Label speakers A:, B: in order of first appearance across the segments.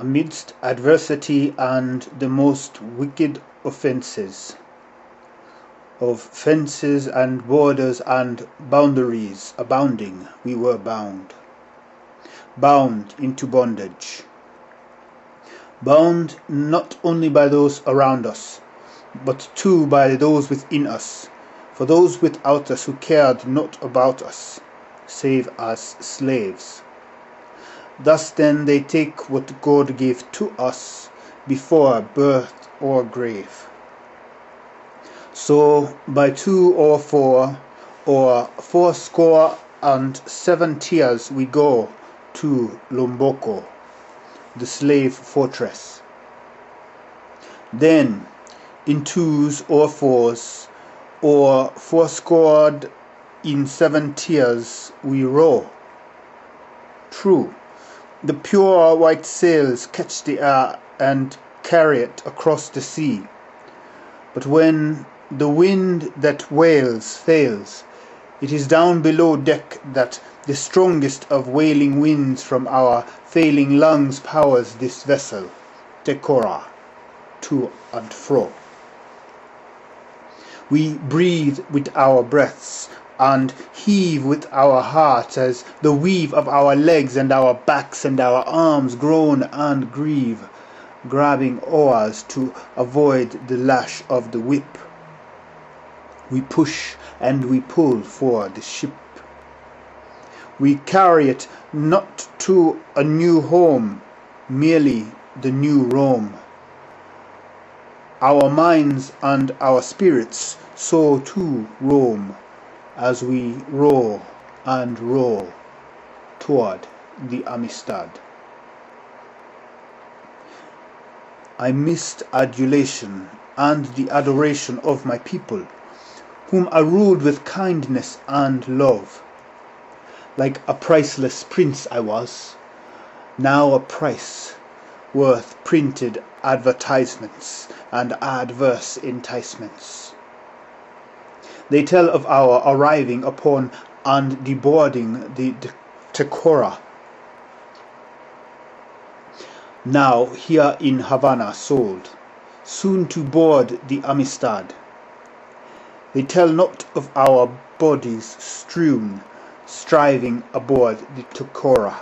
A: amidst adversity and the most wicked offences, of fences and borders and boundaries abounding, we were bound into bondage. Bound not only by those around us, but too by those within us, for those without us who cared not about us, save as slaves. Thus then they take what God gave to us before birth or grave. So by 2 or 4 or 87 years we go to Lomboko, the slave fortress. Then in 2s or 4s or 87 years we row. True, the pure white sails catch the air and carry it across the sea. But when the wind that wails fails, it is down below deck that the strongest of wailing winds from our failing lungs powers this vessel, Tekora, to and fro. We breathe with our breaths and heave with our hearts as the weave of our legs and our backs and our arms groan and grieve, grabbing oars to avoid the lash of the whip. We push and we pull for the ship. We carry it not to a new home, merely the new Rome. Our minds and our spirits so too roam as we row and row toward the Amistad. I missed adulation and the adoration of my people, whom I ruled with kindness and love. Like a priceless prince I was, now a price worth printed advertisements and adverse enticements. They tell of our arriving upon and deboarding the Tekora, now here in Havana sold, soon to board the Amistad. They tell not of our bodies strewn, striving aboard the Tekora.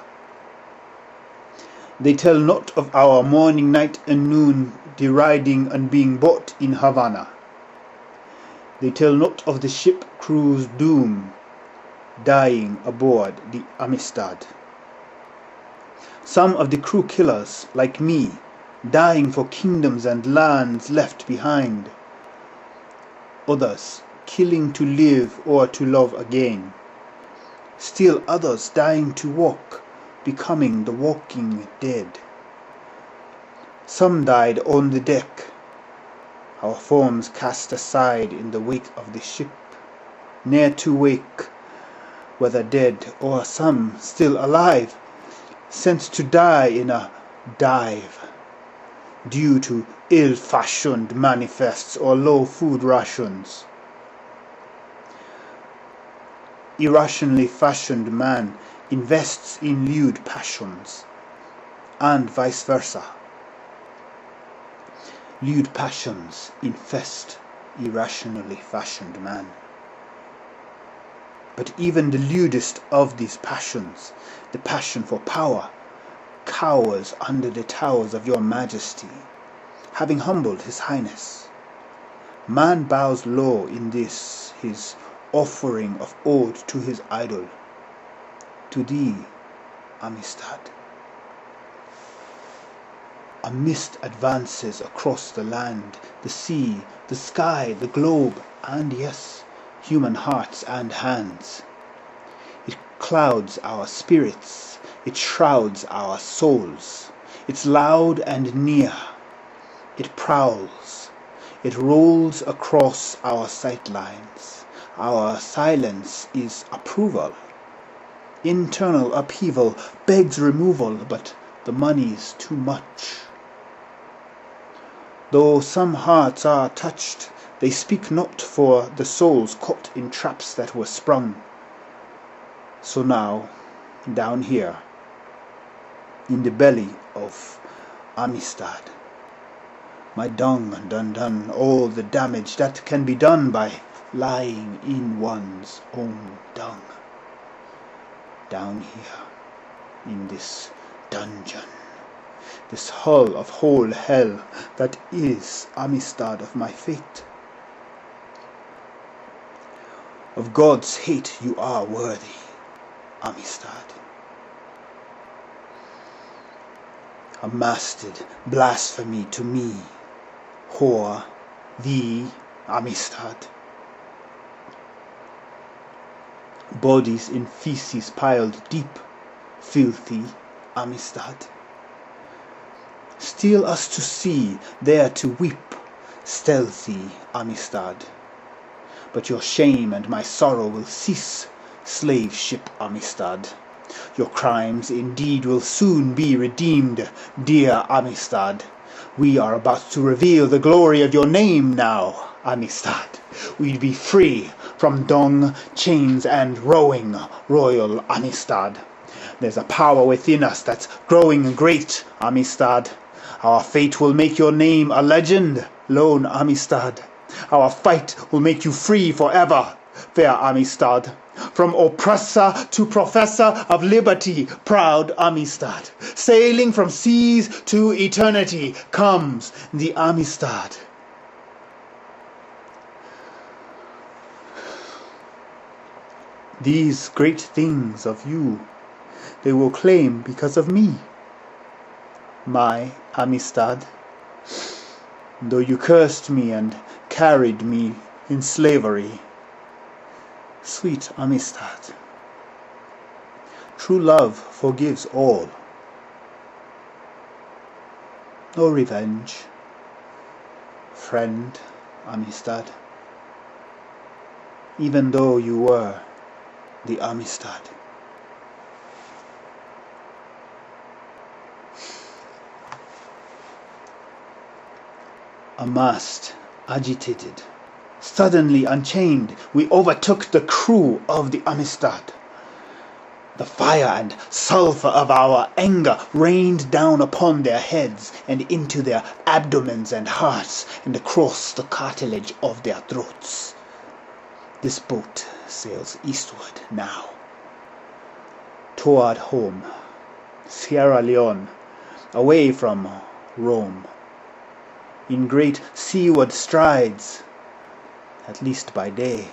A: They tell not of our morning, night and noon deriding and being bought in Havana. They tell not of the ship crew's doom, dying aboard the Amistad. Some of the crew killers, like me, dying for kingdoms and lands left behind. Others killing to live or to love again. Still others dying to walk, becoming the walking dead. Some died on the deck, our forms cast aside in the wake of the ship, ne'er to wake, whether dead or some still alive, sent to die in a dive, due to ill-fashioned manifests or low food rations. Irrationally fashioned man invests in lewd passions, and vice versa. Lewd passions infest irrationally fashioned man. But even the lewdest of these passions, the passion for power, cowers under the towers of your majesty, having humbled his highness. Man bows low in this his offering of ode to his idol, to thee, Amistad. A mist advances across the land, the sea, the sky, the globe, and yes, human hearts and hands. It clouds our spirits, it shrouds our souls. It's loud and near. It prowls. It rolls across our sightlines. Our silence is approval. Internal upheaval begs removal, but the money's too much. Though some hearts are touched, they speak not for the souls caught in traps that were sprung. So now, down here, in the belly of Amistad. My dung done all the damage that can be done by lying in one's own dung. Down here, in this dungeon, this hull of whole hell that is Amistad of my fate. Of God's hate you are worthy, Amistad. A mastered blasphemy to me, whore, thee, Amistad. Bodies in feces piled deep, filthy Amistad. Steal us to sea, there to weep, stealthy Amistad. But your shame and my sorrow will cease, slave ship Amistad. Your crimes indeed will soon be redeemed, dear Amistad. We are about to reveal the glory of your name now, Amistad. We'd be free from dung, chains and rowing, royal Amistad. There's a power within us that's growing great, Amistad. Our fate will make your name a legend, lone Amistad. Our fight will make you free forever, fair Amistad. From oppressor to professor of liberty, proud Amistad. Sailing from seas to eternity comes the Amistad. These great things of you, they will claim because of me, my Amistad. Though you cursed me and carried me in slavery, sweet Amistad, true love forgives all. No revenge, friend Amistad, even though you were the Amistad. A mast, agitated, suddenly unchained, we overtook the crew of the Amistad. The fire and sulphur of our anger rained down upon their heads and into their abdomens and hearts and across the cartilage of their throats. This boat sails eastward now, toward home, Sierra Leone, away from Rome, in great seaward strides, at least by day.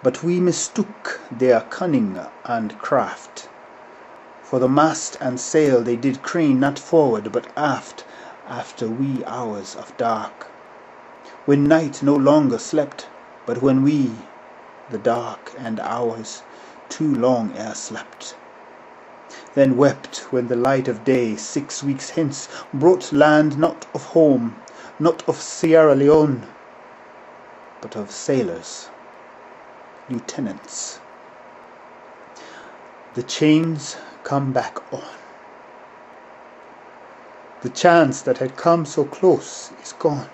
A: But we mistook their cunning and craft, for the mast and sail they did crane not forward but aft, after wee hours of dark, when night no longer slept, but when we, the dark and hours, too long ere slept, then wept when the light of day 6 weeks hence brought land not of home, not of Sierra Leone, but of sailors, lieutenants. The chains come back on. The chance that had come so close is gone.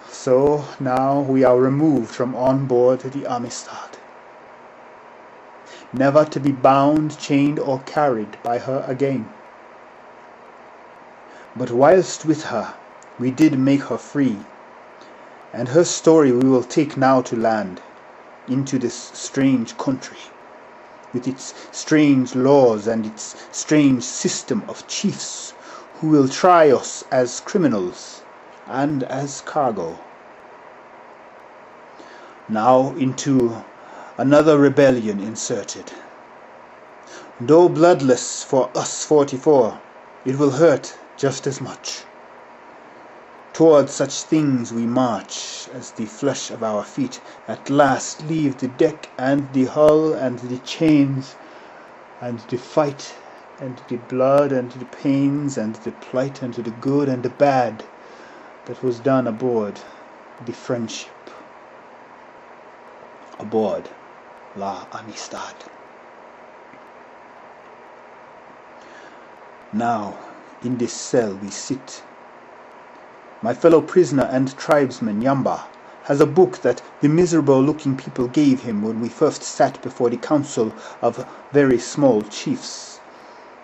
A: So now we are removed from on board the Amistad, never to be bound, chained, or carried by her again. But whilst with her, we did make her free, and her story we will take now to land, into this strange country, with its strange laws and its strange system of chiefs, who will try us as criminals and as cargo. Now into another rebellion inserted. Though bloodless for us 44, it will hurt just as much. Towards such things we march, as the flesh of our feet at last leave the deck and the hull and the chains, and the fight and the blood and the pains and the plight and the good and the bad that was done aboard the Friendship, aboard La Amistad. Now in this cell we sit. My fellow prisoner and tribesman Yamba has a book that the miserable-looking people gave him when we first sat before the council of very small chiefs.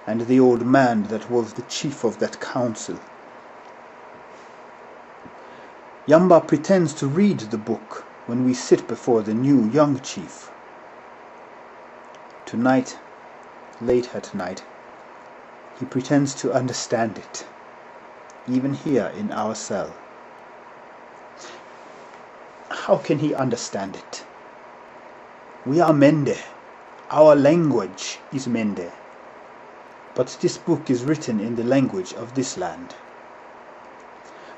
A: and the old man that was the chief of that council. Yamba pretends to read the book when we sit before the new young chief. Tonight, late at night, he pretends to understand it, even here in our cell. How can he understand it? We are Mende. Our language is Mende. But this book is written in the language of this land.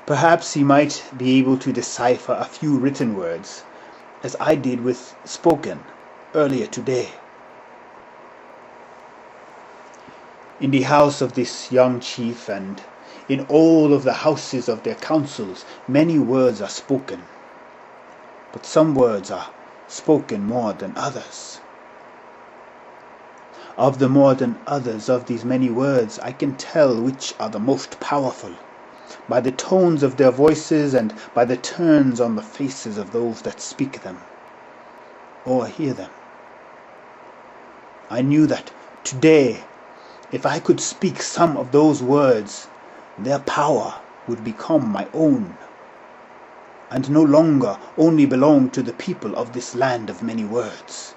A: Perhaps he might be able to decipher a few written words, as I did with spoken earlier today. In the house of this young chief and in all of the houses of their councils, many words are spoken. But some words are spoken more than others. Of the more than others of these many words, I can tell which are the most powerful, by the tones of their voices and by the turns on the faces of those that speak them, or hear them. I knew that today, if I could speak some of those words, their power would become my own, and no longer only belong to the people of this land of many words.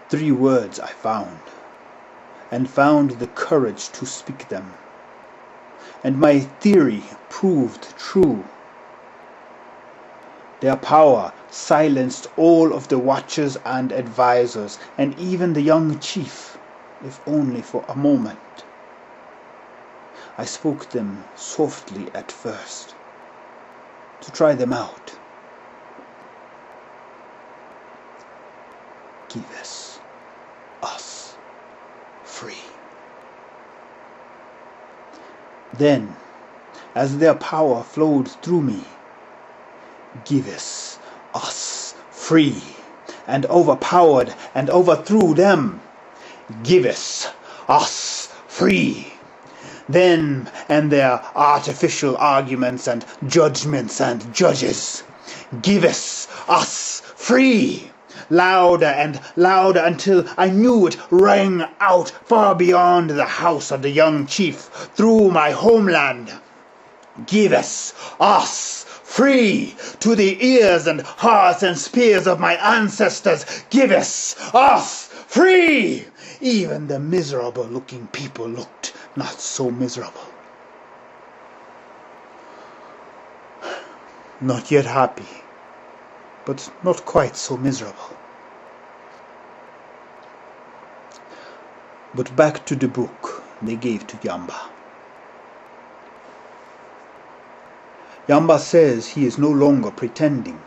A: 3 words I found, and found the courage to speak them, and my theory proved true. Their power silenced all of the watchers and advisors, and even the young chief, if only for a moment. I spoke them softly at first, to try them out. Give us free. Then, as their power flowed through me, give us free, and overpowered and overthrew them. Give us free. Them and their artificial arguments and judgments and judges. Give us free. Louder and louder until I knew it rang out far beyond the house of the young chief, through my homeland. Give us free, to the ears and hearts and spears of my ancestors. Give us free. Even the miserable looking people looked not so miserable. Not yet happy, but not quite so miserable. But back to the book they gave to Yamba. Yamba says he is no longer pretending,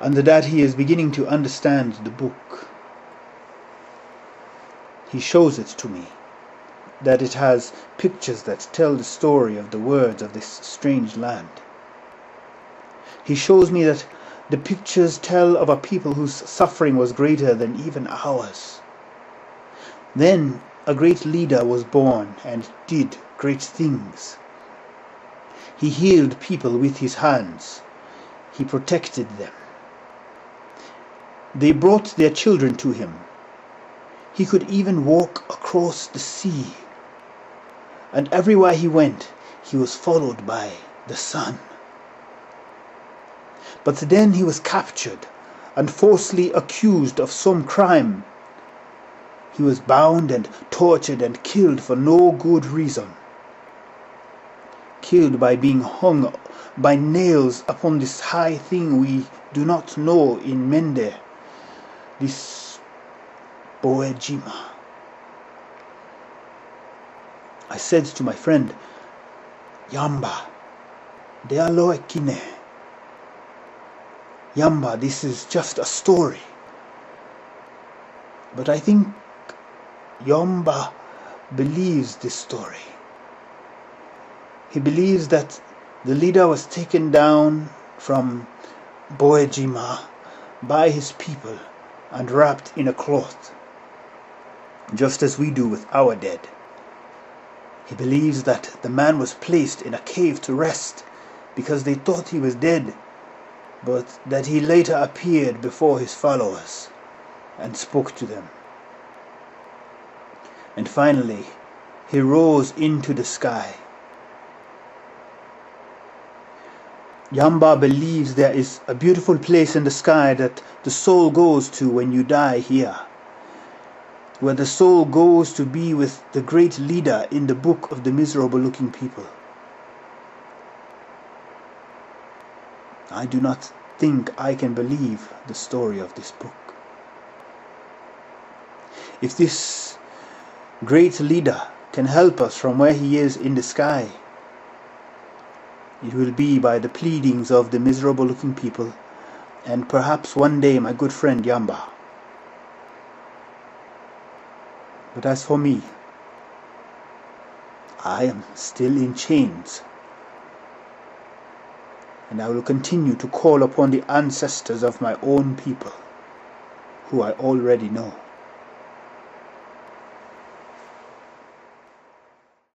A: and that he is beginning to understand the book. He shows it to me, that it has pictures that tell the story of the words of this strange land. He shows me that the pictures tell of a people whose suffering was greater than even ours. Then a great leader was born and did great things. He healed people with his hands. He protected them. They brought their children to him. He could even walk across the sea. And everywhere he went, he was followed by the sun. But then he was captured and falsely accused of some crime. He was bound and tortured and killed for no good reason. Killed by being hung by nails upon this high thing we do not know in Mende, this Boejima. I said to my friend, Yamba, de aloekine. Yamba, this is just a story. But I think Yamba believes this story. He believes that the leader was taken down from Boejima by his people and wrapped in a cloth, just as we do with our dead. He believes that the man was placed in a cave to rest because they thought he was dead, but that he later appeared before his followers and spoke to them And finally, he rose into the sky. Yamba believes there is a beautiful place in the sky that the soul goes to when you die here, where the soul goes to be with the great leader in the book of the miserable-looking people. I do not think I can believe the story of this book. If this great leader can help us from where he is in the sky, it will be by the pleadings of the miserable-looking people, and perhaps one day my good friend Yamba. But as for me, I am still in chains, and I will continue to call upon the ancestors of my own people, who I already know.